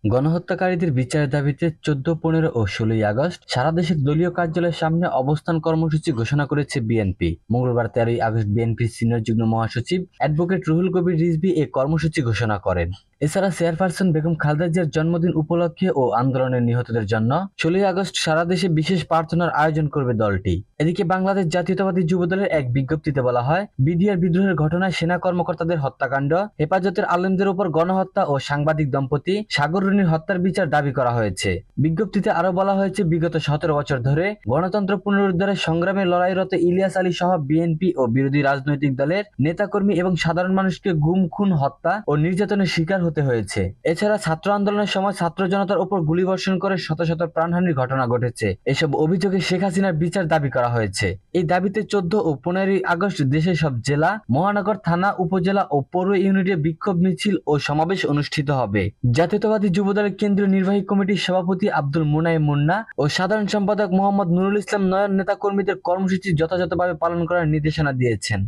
গণহত্যাকারীদের বিচারের দাবিতে ১৪, ১৫ ও ১৬ই আগস্ট সারা দেশের দলীয় কার্যালয়ের সামনে অবস্থান কর্মসূচি ঘোষণা করেছে বিএনপি। মঙ্গলবার ১৩ই আগস্ট বিএনপির সিনিয়র যুগ্ম মহাসচিব অ্যাডভোকেট রুহুল কবির রিজভী এ কর্মসূচি ঘোষণা করেন। এছাড়া চেয়ারপারসন বেগম খালেদা জিয়ার জন্মদিন উপলক্ষে ও আন্দোলনের নিহতদের জন্য ১৬ই আগস্ট সারা দেশে বিশেষ প্রার্থনার আয়োজন করবে দলটি। এদিকে বাংলাদেশ জাতীয়তাবাদী যুবদলের এক বিজ্ঞপ্তিতে বলা হয়, বিডিআর বিদ্রোহের ঘটনায় সেনা কর্মকর্তাদের হত্যাকাণ্ড, হেফাজতের আলেমদের উপর গণহত্যা ও সাংবাদিক দম্পতি সাগর রুনির হত্যার বিচার দাবি করা হয়েছে। বিজ্ঞপ্তিতে আরো বলা হয়েছে, বিগত ১৭ বছর ধরে গণতন্ত্র পুনরুদ্ধারের সংগ্রামে লড়াইরত ইলিয়াস আলী সহ বিএনপি ও বিরোধী রাজনৈতিক দলের নেতাকর্মী এবং সাধারণ মানুষকে গুম, খুন, হত্যা ও নির্যাতনের শিকার হতে হয়েছে। এছাড়া ছাত্র আন্দোলনের সময় ছাত্র জনতার উপর গুলিবর্ষণ করে শত শত প্রাণহানির ঘটনা ঘটেছে। এসব অভিযোগে শেখ হাসিনার বিচার দাবি করা হয়েছে। এই দাবিতে ১৪ ও ১৫ই আগস্ট দেশের সব জেলা, মহানগর, থানা, উপজেলা ও পৌর ইউনিটে বিক্ষোভ মিছিল ও সমাবেশ অনুষ্ঠিত হবে। জাতীয়তাবাদী যুবদলের কেন্দ্রীয় নির্বাহী কমিটির সভাপতি আব্দুল মুনায়েম মুন্না ও সাধারণ সম্পাদক মোহাম্মদ নুরুল ইসলাম নয়ন নেতাকর্মীদের কর্মসূচি যথাযথভাবে পালন করার নির্দেশনা দিয়েছেন।